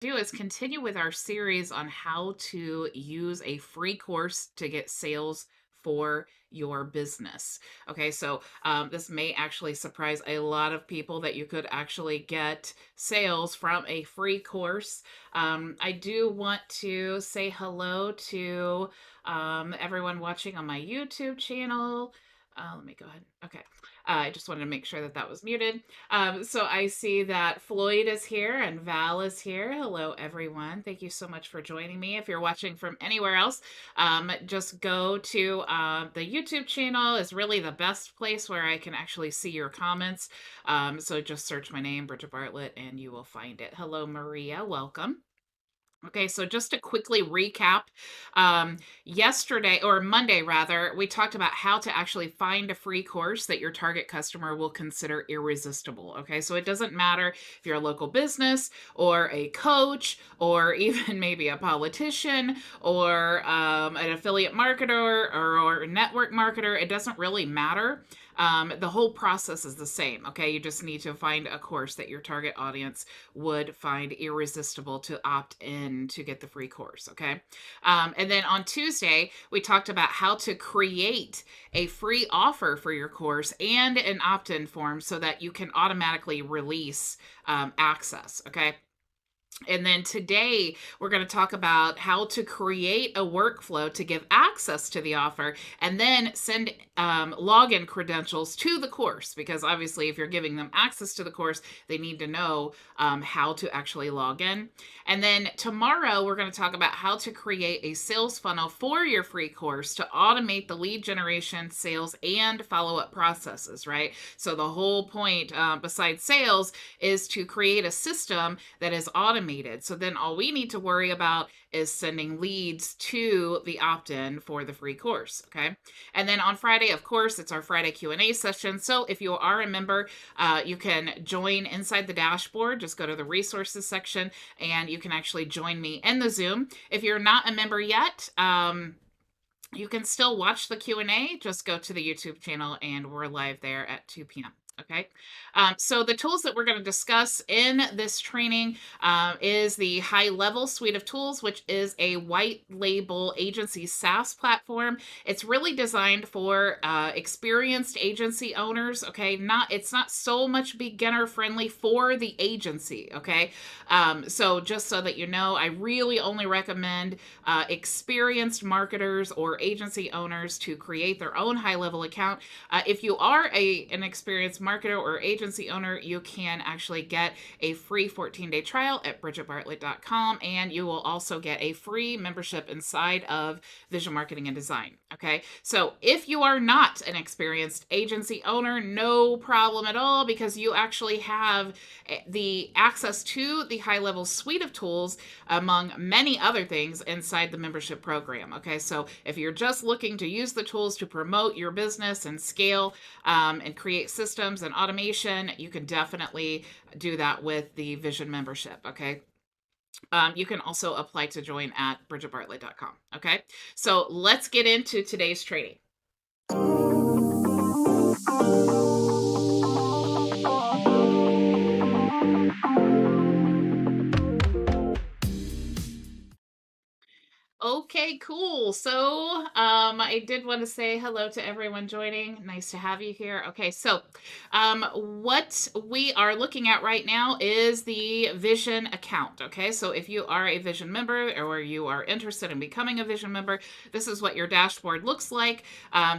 Do is continue with our series on how to use a free course to get sales for your business. Okay, so this may actually surprise a lot of people that you could actually get sales from a free course. I do want to say hello to everyone watching on my YouTube channel. Let me go ahead. Okay. I just wanted to make sure that that was muted. So I see that Floyd is here and Val is here. Hello, everyone. Thank you so much for joining me. If you're watching from anywhere else, just go to the YouTube channel is really the best place where I can actually see your comments. So just search my name, Bridget Bartlett, and you will find it. Hello, Maria. Welcome. Okay, so just to quickly recap, yesterday or Monday rather, we talked about how to actually find a free course that your target customer will consider irresistible. Okay, so it doesn't matter if you're a local business or a coach or even maybe a politician or an affiliate marketer or a network marketer, it doesn't really matter. The whole process is the same. Okay, you just need to find a course that your target audience would find irresistible to opt in to get the free course. Okay, and then on Tuesday we talked about how to create a free offer for your course and an opt-in form so that you can automatically release access. Okay. And then today we're going to talk about how to create a workflow to give access to the offer and then send login credentials to the course, because obviously if you're giving them access to the course, they need to know how to actually log in. And then tomorrow we're going to talk about how to create a sales funnel for your free course to automate the lead generation, sales, and follow-up processes, right? So the whole point besides sales is to create a system that is automated. So then all we need to worry about is sending leads to the opt-in for the free course. Okay. And then on Friday, of course, it's our Friday Q&A session. So if you are a member, you can join inside the dashboard. Just go to the resources section and you can actually join me in the Zoom. If you're not a member yet, you can still watch the Q&A. Just go to the YouTube channel and we're live there at 2 p.m. Okay, so the tools that we're going to discuss in this training is the HighLevel suite of tools, which is a white label agency SaaS platform. It's really designed for experienced agency owners. Okay, it's not so much beginner friendly for the agency. Okay, so just so that you know, I really only recommend experienced marketers or agency owners to create their own HighLevel account. If you are an experienced marketer or agency owner, you can actually get a free 14-day trial at bridgetbartlett.com, and you will also get a free membership inside of Vision Marketing and Design. Okay, so if you are not an experienced agency owner, no problem at all, because you actually have the access to the HighLevel suite of tools among many other things inside the membership program. Okay, so if you're just looking to use the tools to promote your business and scale and create systems and automation, you can definitely do that with the Vision membership. Okay. You can also apply to join at bridgetbartlett.com. Okay, so let's get into today's training. Okay, cool. So I did want to say hello to everyone joining. Nice to have you here. Okay, so what we are looking at right now is the Vision account. Okay, so if you are a Vision member or you are interested in becoming a Vision member, this is what your dashboard looks like.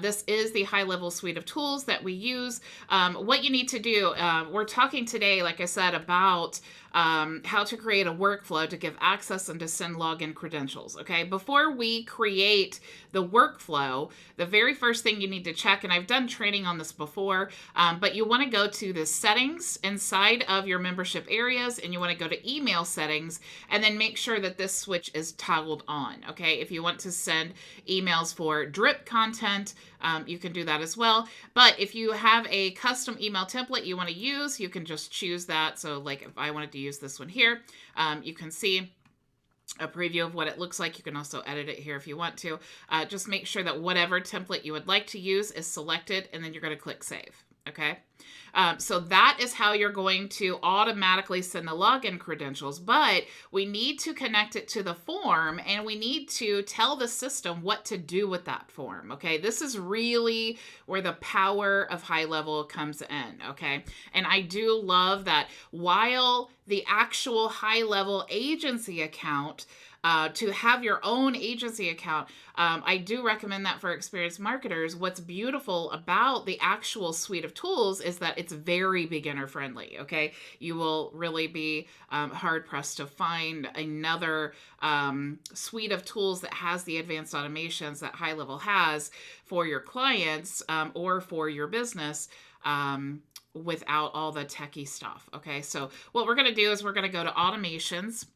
This is the HighLevel suite of tools that we use. What you need to do, we're talking today, like I said, about how to create a workflow to give access and to send login credentials. Okay, before we create the workflow, the very first thing you need to check, and I've done training on this before, but you want to go to the settings inside of your membership areas, and you want to go to email settings, and then make sure that this switch is toggled on. Okay, if you want to send emails for drip content, you can do that as well. But if you have a custom email template you want to use, you can just choose that. So like if I wanted to use this one here, you can see a preview of what it looks like. You can also edit it here if you want to. Just make sure that whatever template you would like to use is selected, and then you're going to click save. Okay. So that is how you're going to automatically send the login credentials. But we need to connect it to the form and we need to tell the system what to do with that form. Okay. This is really where the power of HighLevel comes in. Okay. And I do love that while the actual HighLevel agency account, to have your own agency account, I do recommend that for experienced marketers. What's beautiful about the actual suite of tools is that it's very beginner friendly. Okay. You will really be hard pressed to find another suite of tools that has the advanced automations that HighLevel has for your clients or for your business. Without all the techie stuff. Okay. So what we're going to do is we're going to go to automations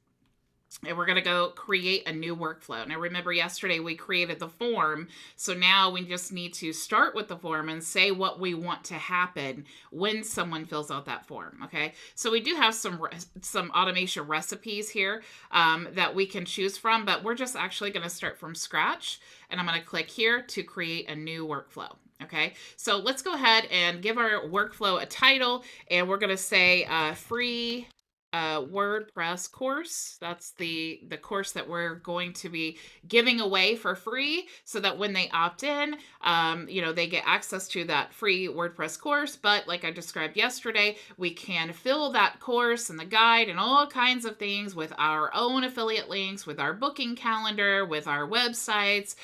and we're going to go create a new workflow. Now, remember yesterday we created the form. So now we just need to start with the form and say what we want to happen when someone fills out that form. Okay. So we do have some automation recipes here that we can choose from, but we're just actually going to start from scratch. And I'm going to click here to create a new workflow. Okay, so let's go ahead and give our workflow a title, and we're going to say free WordPress course. That's the course that we're going to be giving away for free, so that when they opt in, they get access to that free WordPress course. But like I described yesterday, we can fill that course and the guide and all kinds of things with our own affiliate links, with our booking calendar, with our websites.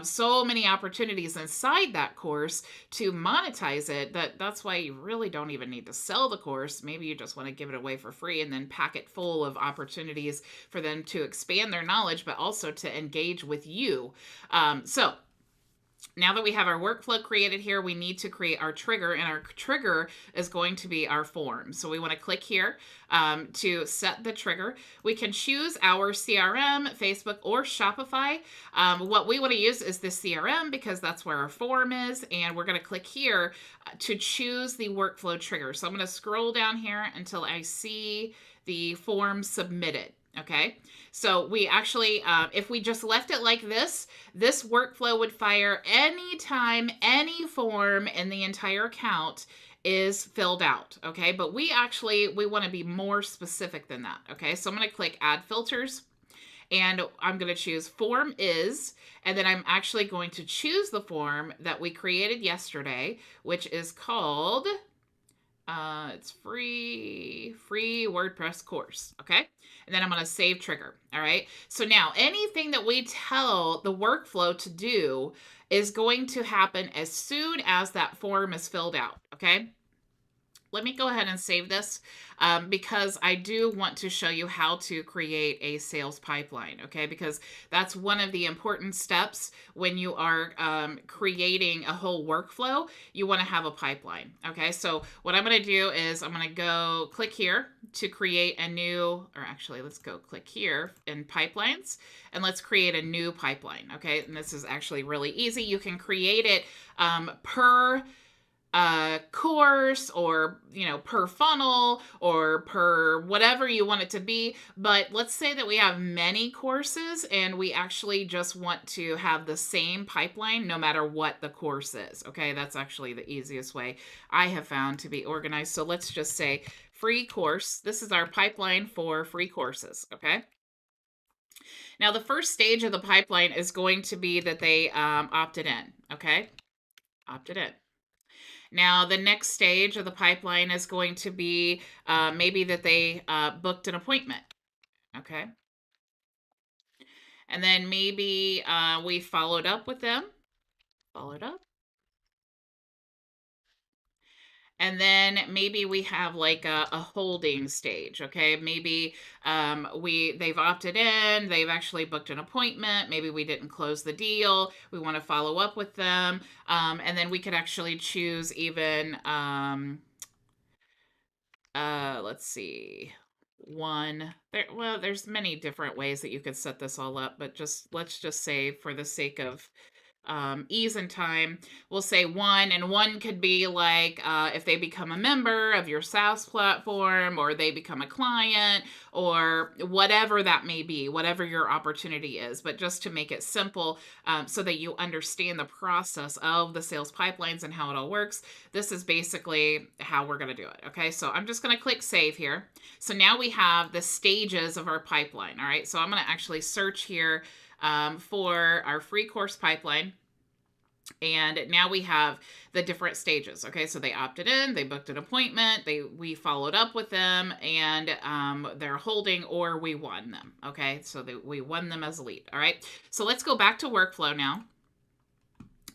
So many opportunities inside that course to monetize it. That's why you really don't even need to sell the course. Maybe you just want to give it away for free and then pack it full of opportunities for them to expand their knowledge, but also to engage with you. So now that we have our workflow created here, we need to create our trigger, and our trigger is going to be our form. So we want to click here to set the trigger. We can choose our CRM, Facebook, or Shopify. What we want to use is the CRM because that's where our form is, and we're going to click here to choose the workflow trigger. So I'm going to scroll down here until I see the form submitted. Okay, so we actually, if we just left it like this workflow would fire anytime any form in the entire account is filled out. Okay, but we want to be more specific than that. Okay, so I'm going to click add filters, and I'm going to choose form is, and then I'm actually going to choose the form that we created yesterday, which is called it's free WordPress course. Okay. And then I'm going to save trigger. All right. So now anything that we tell the workflow to do is going to happen as soon as that form is filled out. Okay. Let me go ahead and save this because I do want to show you how to create a sales pipeline, okay? Because that's one of the important steps when you are creating a whole workflow. You want to have a pipeline, okay? So what I'm going to do is I'm going to go click here to create a new, or actually let's go click here in pipelines and let's create a new pipeline, okay? And this is actually really easy. You can create it per course, or per funnel, or per whatever you want it to be. But let's say that we have many courses and we actually just want to have the same pipeline no matter what the course is. Okay, that's actually the easiest way I have found to be organized. So let's just say free course. This is our pipeline for free courses. Okay, now the first stage of the pipeline is going to be that they opted in. Okay, opted in. Now, the next stage of the pipeline is going to be maybe that they booked an appointment. Okay. And then maybe we followed up with them. Followed up. And then maybe we have like a holding stage. Okay. Maybe they've opted in, they've actually booked an appointment. Maybe we didn't close the deal. We want to follow up with them. And then we could actually choose even, let's see, there's many different ways that you could set this all up, but let's just say for the sake of ease and time. We'll say one, and one could be like if they become a member of your SaaS platform, or they become a client, or whatever that may be, whatever your opportunity is. But just to make it simple, so that you understand the process of the sales pipelines and how it all works, this is basically how we're going to do it. Okay, so I'm just going to click save here. So now we have the stages of our pipeline. All right, so I'm going to actually search here for our free course pipeline. And now we have the different stages. Okay, so they opted in, they booked an appointment, we followed up with them, and they're holding, or we won them. Okay, so we won them as a lead. All right, so let's go back to workflow now.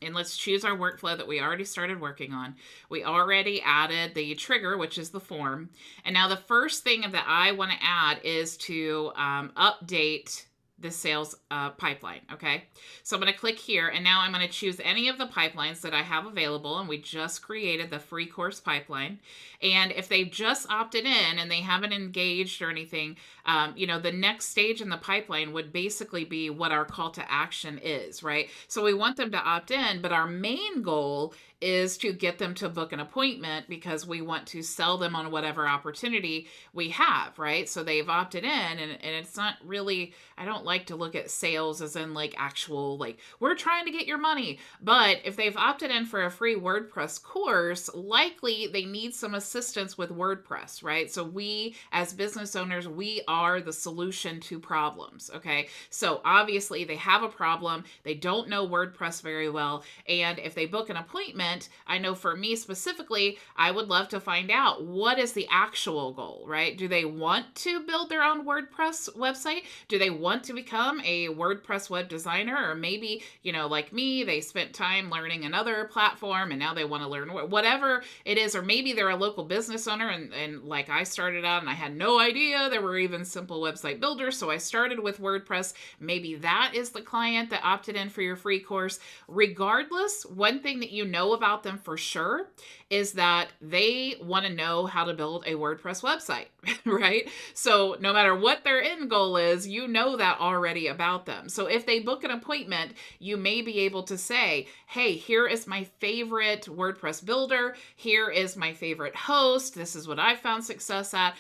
And let's choose our workflow that we already started working on. We already added the trigger, which is the form. And now the first thing that I want to add is to update the sales pipeline. Okay, so I'm going to click here, and now I'm going to choose any of the pipelines that I have available, and we just created the free course pipeline. And if they just opted in and they haven't engaged or anything, the next stage in the pipeline would basically be what our call to action is, right? So we want them to opt in, but our main goal is to get them to book an appointment, because we want to sell them on whatever opportunity we have, right? So they've opted in, and it's not really, I don't like to look at sales as in like actual, like, we're trying to get your money. But if they've opted in for a free WordPress course, likely they need some assistance with WordPress, right? So we, as business owners, we are the solution to problems. Okay, so obviously they have a problem, they don't know WordPress very well, and if they book an appointment, I know for me specifically, I would love to find out what is the actual goal, right? Do they want to build their own WordPress website? Do they want to become a WordPress web designer? Or maybe, like me, they spent time learning another platform and now they want to learn whatever it is. Or maybe they're a local business owner, and like I started out and I had no idea there were even simple website builders, so I started with WordPress. Maybe that is the client that opted in for your free course. Regardless, one thing that you know about them for sure is that they want to know how to build a WordPress website, right? So no matter what their end goal is, you know that already about them. So if they book an appointment, you may be able to say, hey, here is my favorite WordPress builder. Here is my favorite host. This is what I found success at.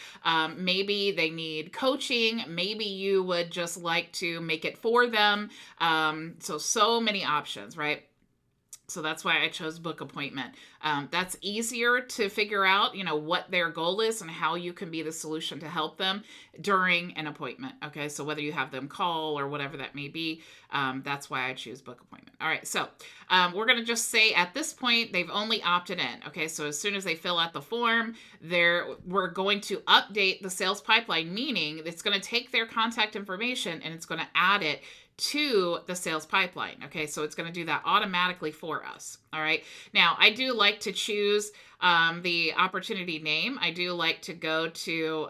Maybe they need coaching. Maybe you would just like to make it for them. So many options, right? So that's why I chose book appointment. That's easier to figure out, what their goal is and how you can be the solution to help them during an appointment. Okay, so whether you have them call or whatever that may be, that's why I choose book appointment. All right, so we're going to just say at this point, they've only opted in. Okay, so as soon as they fill out the form, we're going to update the sales pipeline, meaning it's going to take their contact information and it's going to add it to the sales pipeline. Okay, so it's going to do that automatically for us. All right, now I do like to choose the opportunity name. I do like to go to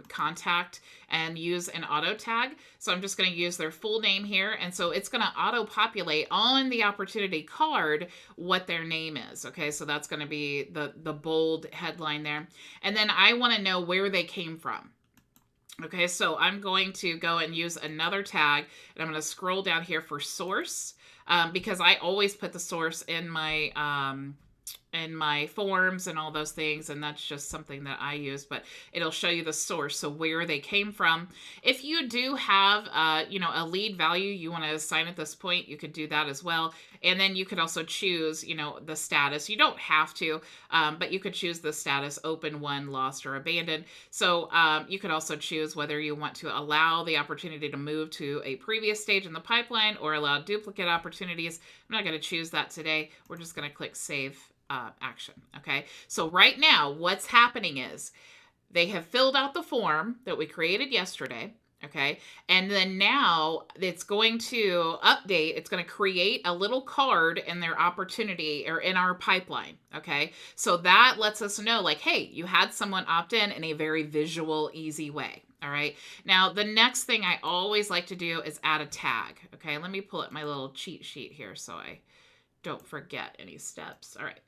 contact and use an auto tag. So I'm just going to use their full name here. And so it's going to auto populate on the opportunity card what their name is. Okay, so that's going to be the bold headline there. And then I want to know where they came from. Okay, so I'm going to go and use another tag, and I'm going to scroll down here for source, because I always put the source in my forms and all those things, and that's just something that I use, but it'll show you the source, so where they came from. If you do have a lead value you want to assign at this point, you could do that as well. And then you could also choose the status. You don't have to, but you could choose the status: open, won, lost, or abandoned. So you could also choose whether you want to allow the opportunity to move to a previous stage in the pipeline or allow duplicate opportunities. I'm not going to choose that today. We're just going to click save action. Okay, so right now what's happening is they have filled out the form that we created yesterday. Okay, and then now it's going to update. It's going to create a little card in their opportunity or in our pipeline. Okay, so that lets us know, like, hey, you had someone opt in a very visual, easy way. All right, now the next thing I always like to do is add a tag. Okay, let me pull up my little cheat sheet here so I don't forget any steps. All right.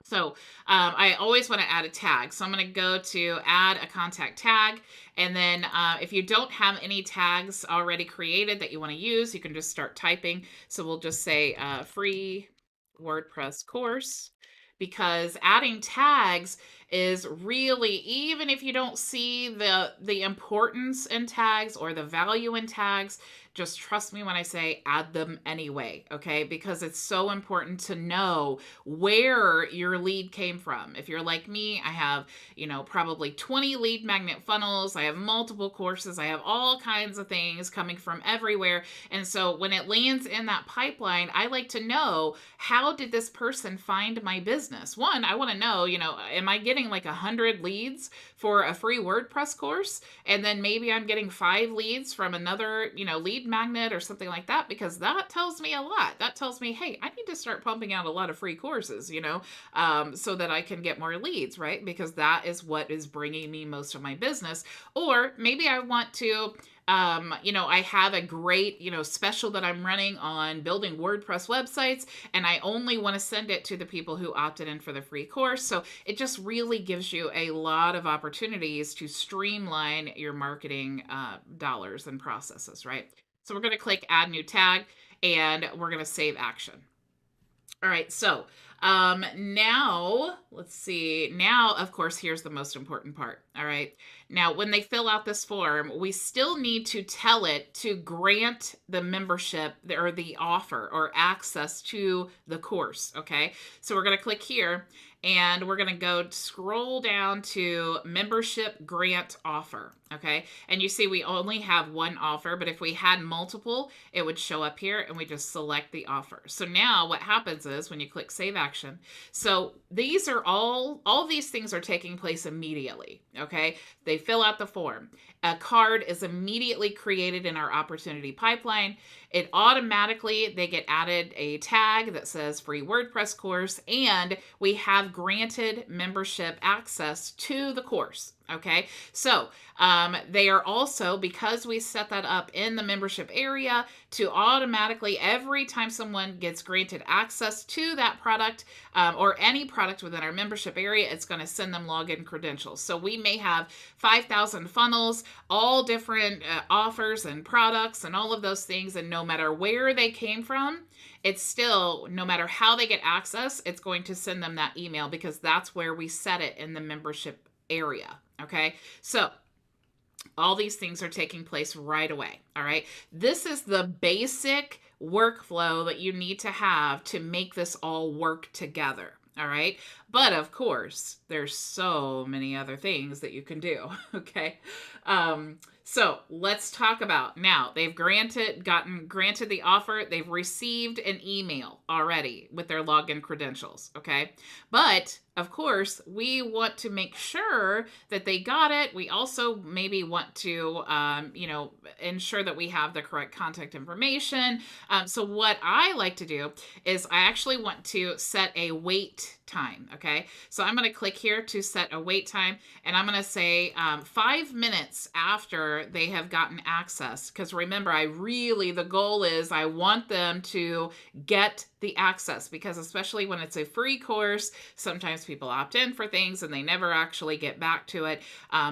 So I always want to add a tag. So I'm going to go to add a contact tag. And then if you don't have any tags already created that you want to use, you can just start typing. So we'll just say free WordPress course, because adding tags is really, even if you don't see the importance in tags or the value in tags, just trust me when I say add them anyway, okay? Because it's so important to know where your lead came from. If you're like me, I have, probably 20 lead magnet funnels. I have multiple courses. I have all kinds of things coming from everywhere. And so when it lands in that pipeline, I like to know, how did this person find my business? One, I want to know, am I getting like 100 leads for a free WordPress course? And then maybe I'm getting 5 leads from another, lead magnet or something like that, because that tells me a lot. That tells me, hey, I need to start pumping out a lot of free courses, so that I can get more leads, right? Because that is what is bringing me most of my business. Or maybe I want to, I have a great, special that I'm running on building WordPress websites, and I only want to send it to the people who opted in for the free course. So it just really gives you a lot of opportunities to streamline your marketing dollars and processes, right? So we're going to click add new tag, and we're going to save action. All right, so now let's see. Now, of course, here's the most important part. All right. Now, when they fill out this form, we still need to tell it to grant the membership or the offer or access to the course. Okay. So we're going to click here, and we're going to go scroll down to membership grant offer. Okay. And you see we only have one offer, but if we had multiple, it would show up here, and we just select the offer. So now what happens is when you click save action, so these are all these things are taking place immediately. Okay. They fill out the form. A card is immediately created in our opportunity pipeline. It automatically, they get added a tag that says free WordPress course, and we have granted membership access to the course. Okay, so they are also, because we set that up in the membership area, to automatically, every time someone gets granted access to that product or any product within our membership area, it's going to send them login credentials. So we may have 5,000 funnels, all different offers and products and all of those things. And no matter where they came from, it's still, no matter how they get access, it's going to send them that email, because that's where we set it in the membership area. Okay, so all these things are taking place right away. All right, this is the basic workflow that you need to have to make this all work together. All right, but of course, there's so many other things that you can do. Okay, so let's talk about, now they've gotten granted the offer. They've received an email already with their login credentials. Okay, but of course, we want to make sure that they got it. We also maybe want to, ensure that we have the correct contact information. So what I like to do is I actually want to set a wait time. Okay, so I'm going to click here to set a wait time, and I'm going to say 5 minutes after they have gotten access, because remember, the goal is I want them to get the access, because especially when it's a free course, sometimes people opt in for things and they never actually get back to it.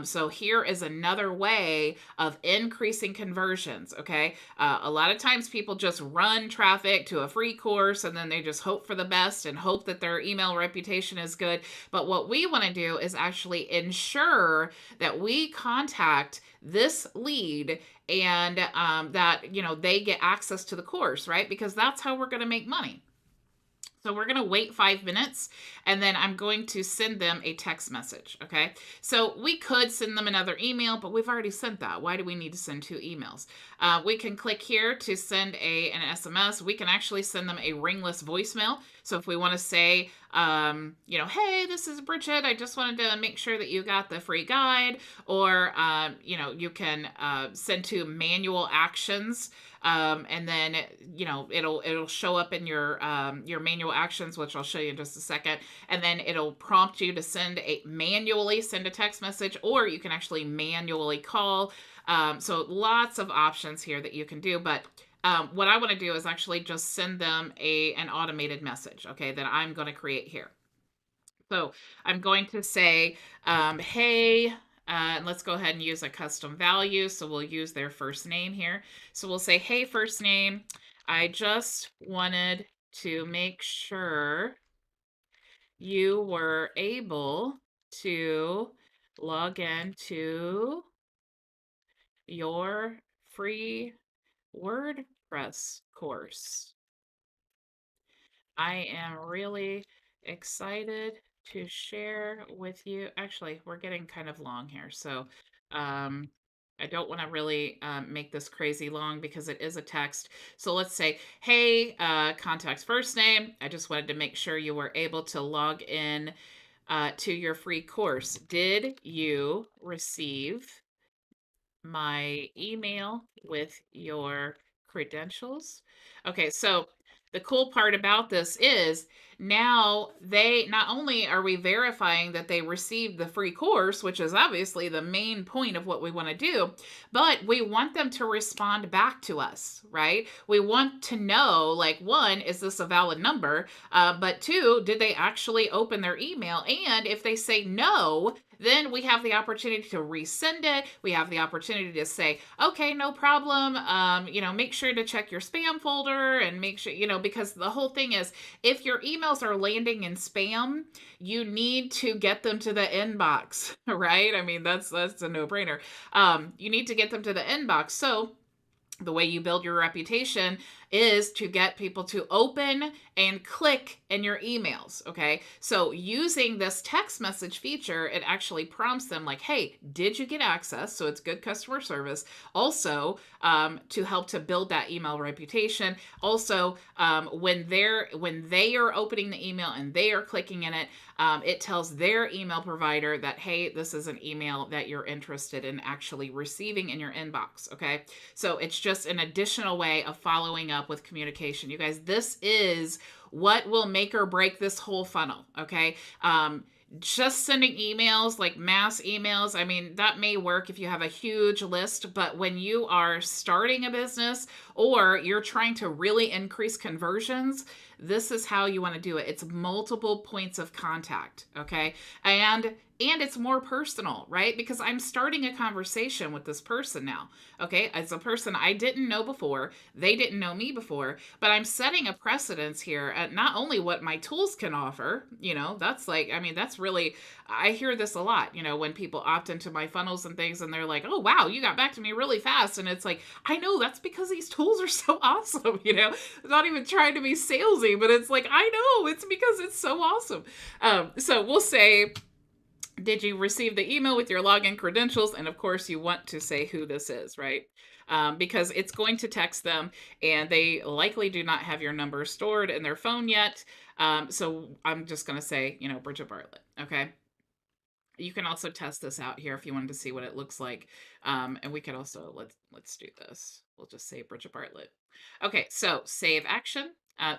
So here is another way of increasing conversions. Okay, a lot of times people just run traffic to a free course, and then they just hope for the best and hope that their email reputation is good. But what we want to do is actually ensure that we contact this lead, and that they get access to the course, right? Because that's how we're going to make money. So we're going to wait 5 minutes, and then I'm going to send them a text message. Okay, so we could send them another email, but we've already sent that. Why do we need to send 2 emails? We can click here to send an SMS. We can actually send them a ringless voicemail. So if we want to say, hey, this is Bridget, I just wanted to make sure that you got the free guide, or, you can send to manual actions. And then, it'll show up in your manual actions, which I'll show you in just a second. And then it'll prompt you to manually send a text message, or you can actually manually call. So lots of options here that you can do. But what I want to do is actually just send them an automated message, okay, that I'm going to create here. So I'm going to say, hey, and let's go ahead and use a custom value. So we'll use their first name here. So we'll say, hey, first name, I just wanted to make sure you were able to log in to your free WordPress course. I am really excited to share with you. Actually, we're getting kind of long here, so um, I don't want to really make this crazy long because it is a text. So let's say, hey, contact's first name. I just wanted to make sure you were able to log in to your free course. Did you receive my email with your credentials? Okay, so the cool part about this is now they not only are we verifying that they received the free course, which is obviously the main point of what we want to do, but we want them to respond back to us, right? We want to know, like, one, is this a valid number? But two, did they actually open their email? And if they say no, then we have the opportunity to resend it. We have the opportunity to say, okay, no problem. Make sure to check your spam folder and make sure, because the whole thing is if your emails are landing in spam, you need to get them to the inbox, right? I mean, that's a no-brainer. You need to get them to the inbox. So the way you build your reputation is to get people to open and click in your emails. Okay. So using this text message feature, it actually prompts them like, hey, did you get access? So it's good customer service. Also, to help to build that email reputation. Also, when they are opening the email and they are clicking in it, it tells their email provider that, hey, this is an email that you're interested in actually receiving in your inbox. Okay. So it's just an additional way of following up with communication. You guys, this is what will make or break this whole funnel. Okay. Just sending emails, like mass emails, I mean, that may work if you have a huge list, but when you are starting a business or you're trying to really increase conversions, this is how you want to do it. It's multiple points of contact, okay? And it's more personal, right? Because I'm starting a conversation with this person now, okay? It's a person I didn't know before. They didn't know me before, but I'm setting a precedence here at not only what my tools can offer, that's like, I mean, that's really, I hear this a lot, when people opt into my funnels and things and they're like, oh, wow, you got back to me really fast. And it's like, I know that's because these tools are so awesome, not even trying to be salesy, but it's like, I know it's because it's so awesome. So we'll say, did you receive the email with your login credentials? And of course, you want to say who this is, right? Because it's going to text them, and they likely do not have your number stored in their phone yet. So I'm just going to say, Bridget Bartlett. Okay. You can also test this out here if you wanted to see what it looks like. And we could also, let's do this. We'll just say Bridget Bartlett. Okay, so save action.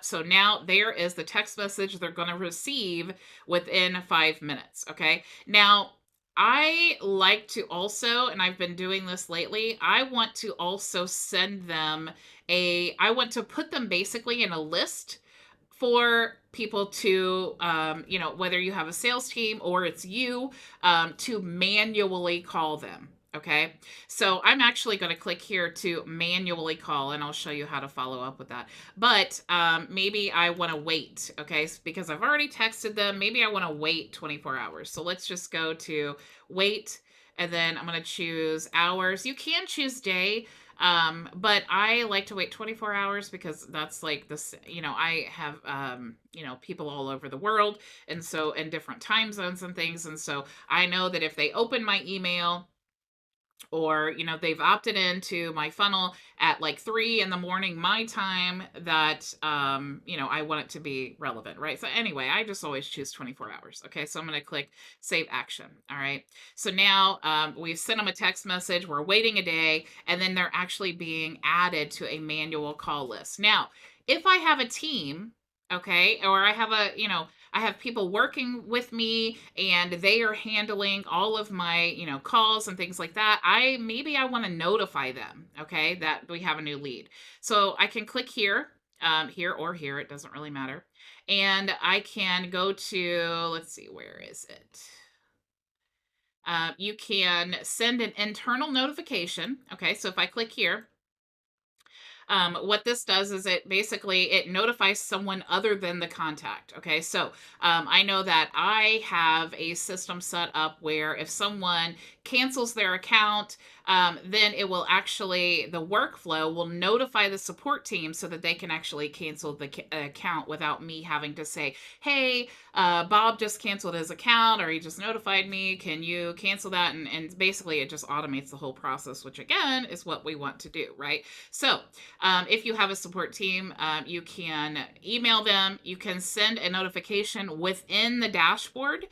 So now there is the text message they're going to receive within 5 minutes. Okay. Now, I like to also, and I've been doing this lately, I want to also send them I want to put them basically in a list for people to, whether you have a sales team or it's you, to manually call them. Okay. So I'm actually going to click here to manually call, and I'll show you how to follow up with that. But maybe I want to wait. Okay. Because I've already texted them. Maybe I want to wait 24 hours. So let's just go to wait. And then I'm going to choose hours. You can choose day. But I like to wait 24 hours because that's like this, I have, people all over the world. And so in different time zones and things. And so I know that if they open my email, or they've opted into my funnel at like 3 in the morning my time, that I want it to be relevant, right? So anyway, I just always choose 24 hours. Okay, so I'm going to click save action. All right, so now we've sent them a text message, we're waiting a day, and then they're actually being added to a manual call list. Now if I have a team, okay, or I have I have people working with me and they are handling all of my, calls and things like that, maybe I want to notify them, okay, that we have a new lead. So I can click here here or here, it doesn't really matter. And I can go to, let's see, where is it? You can send an internal notification. Okay, so if I click here, what this does is it notifies someone other than the contact. Okay, so I know that I have a system set up where if someone cancels their account, then it will actually, the workflow will notify the support team so that they can actually cancel the account without me having to say, hey, Bob just canceled his account, or he just notified me, can you cancel that? And basically it just automates the whole process, which again is what we want to do, right? So if you have a support team, you can email them. You can send a notification within the dashboard,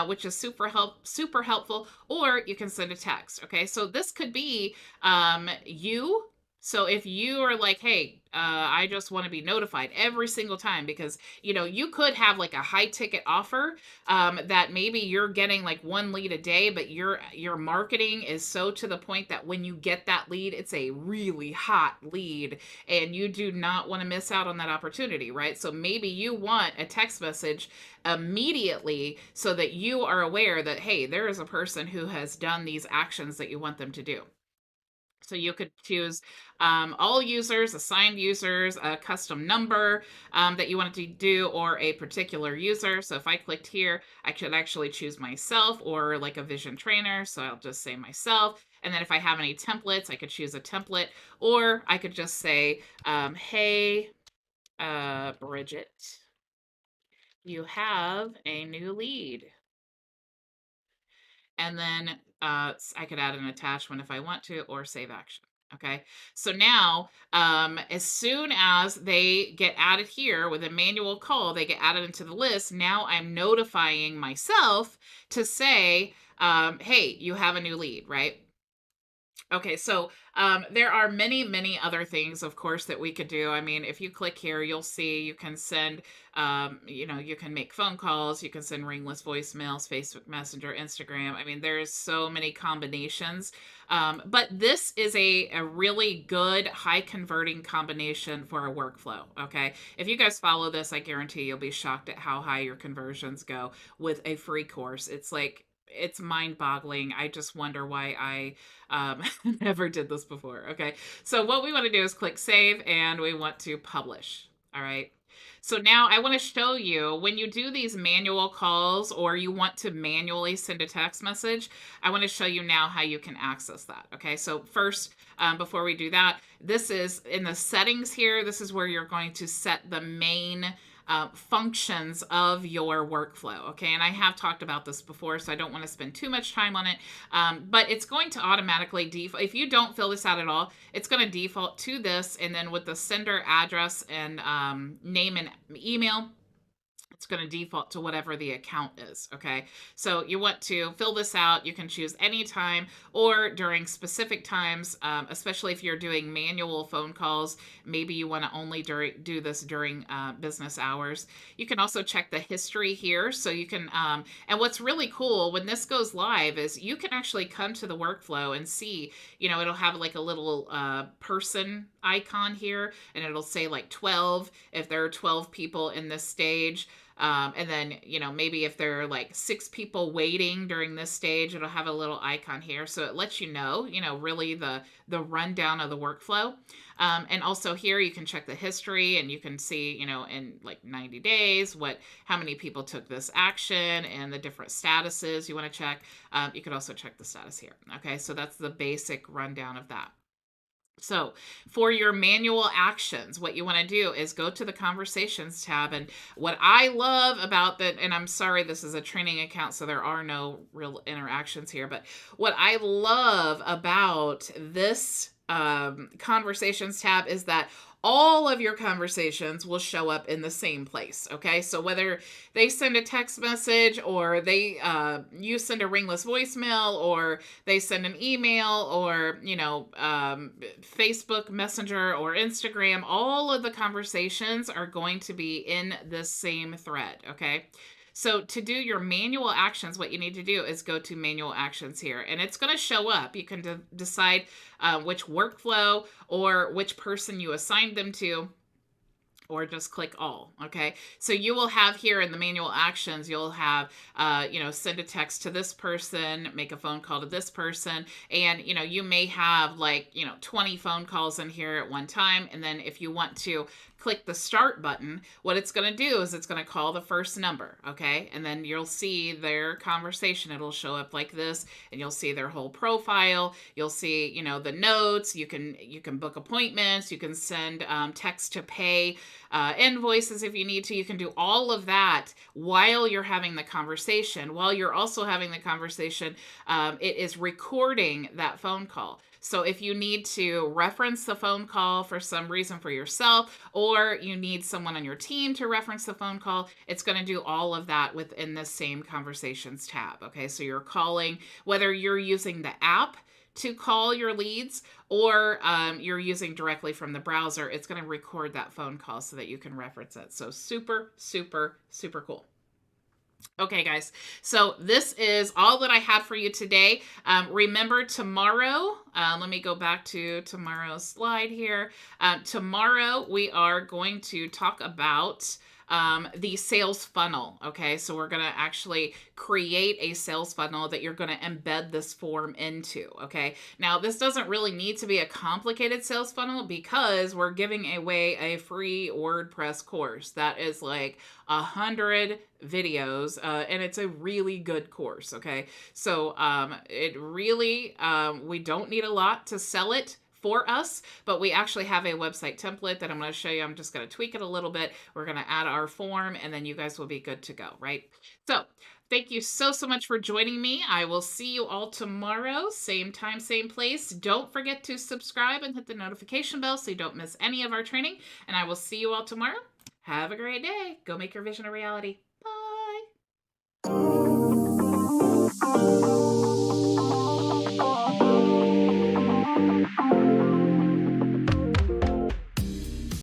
which is super helpful. Or you can send a text. Okay, so this could be you. So if you are like, hey, I just want to be notified every single time, because you could have like a high ticket offer that maybe you're getting like one lead a day, but your marketing is so to the point that when you get that lead, it's a really hot lead, and you do not want to miss out on that opportunity, right? So maybe you want a text message immediately so that you are aware that, hey, there is a person who has done these actions that you want them to do. So you could choose all users, assigned users, a custom number that you wanted to do, or a particular user. So if I clicked here, I could actually choose myself or like a vision trainer. So I'll just say myself. And then if I have any templates, I could choose a template, or I could just say, hey, Bridget, you have a new lead. And then I could add an attachment if I want to, or save action. Okay, so now as soon as they get added here with a manual call, they get added into the list. Now I'm notifying myself to say, hey, you have a new lead, right? Okay, so there are many other things, of course, that we could do. I mean, if you click here, you'll see you can send, you can make phone calls, you can send ringless voicemails, Facebook Messenger, Instagram. I mean, there's so many combinations. But this is a really good, high converting combination for a workflow. Okay, if you guys follow this, I guarantee you'll be shocked at how high your conversions go with a free course. It's mind boggling. I just wonder why I never did this before. Okay, so what we want to do is click save, and we want to publish. All right, so now I want to show you when you do these manual calls, or you want to manually send a text message, I want to show you now how you can access that. Okay, so first, before we do that, this is in the settings here. This is where you're going to set the main functions of your workflow. Okay, and I have talked about this before, so I don't want to spend too much time on it, but it's going to automatically default. If you don't fill this out at all, it's going to default to this, and then with the sender address and name and email, it's going to default to whatever the account is. Okay, so you want to fill this out. You can choose anytime or during specific times, especially if you're doing manual phone calls. Maybe you want to only do this during business hours. You can also check the history here, so you can and what's really cool when this goes live is you can actually come to the workflow and see, it'll have like a little person icon here, and it'll say like 12 if there are 12 people in this stage. And then, maybe if there are like 6 people waiting during this stage, it'll have a little icon here. So it lets really the rundown of the workflow. And also here you can check the history, and you can see, in like 90 days, how many people took this action and the different statuses you want to check. You could also check the status here. Okay, so that's the basic rundown of that. So for your manual actions, what you want to do is go to the conversations tab. And what I love about that, and I'm sorry, this is a training account, so there are no real interactions here, but what I love about this conversations tab is that all of your conversations will show up in the same place. Okay, so whether they send a text message, or you send a ringless voicemail, or they send an email, or Facebook Messenger or Instagram, all of the conversations are going to be in the same thread. Okay, so to do your manual actions, what you need to do is go to manual actions here, and it's going to show up. You can decide which workflow or which person you assigned them to. or just click all. Okay, so you will have here in the manual actions, you'll have send a text to this person, make a phone call to this person, and you may have like 20 phone calls in here at one time. And then if you want to click the start button, what it's going to do is it's going to call the first number. Okay, and then you'll see their conversation. It'll show up like this, and you'll see their whole profile. You'll see the notes. You can book appointments. You can send text to pay invoices if you need to. You can do all of that while you're having the conversation. While you're also having the conversation, it is recording that phone call. So if you need to reference the phone call for some reason for yourself, or you need someone on your team to reference the phone call, it's going to do all of that within the same conversations tab. Okay, so you're calling, whether you're using the app to call your leads, or you're using directly from the browser, it's going to record that phone call so that you can reference it. So super, super, super cool. Okay, guys, so this is all that I had for you today. Remember tomorrow, let me go back to tomorrow's slide here. Tomorrow we are going to talk about the sales funnel. Okay, so we're going to actually create a sales funnel that you're going to embed this form into. Okay, now this doesn't really need to be a complicated sales funnel because we're giving away a free WordPress course that is like 100 videos, and it's a really good course. Okay, so it really we don't need a lot to sell it for us, but we actually have a website template that I'm going to show you. I'm just going to tweak it a little bit. We're going to add our form, and then you guys will be good to go, right? So thank you so much for joining me. I will see you all tomorrow, same time, same place. Don't forget to subscribe and hit the notification bell so you don't miss any of our training, and I will see you all tomorrow. Have a great day. Go make your vision a reality.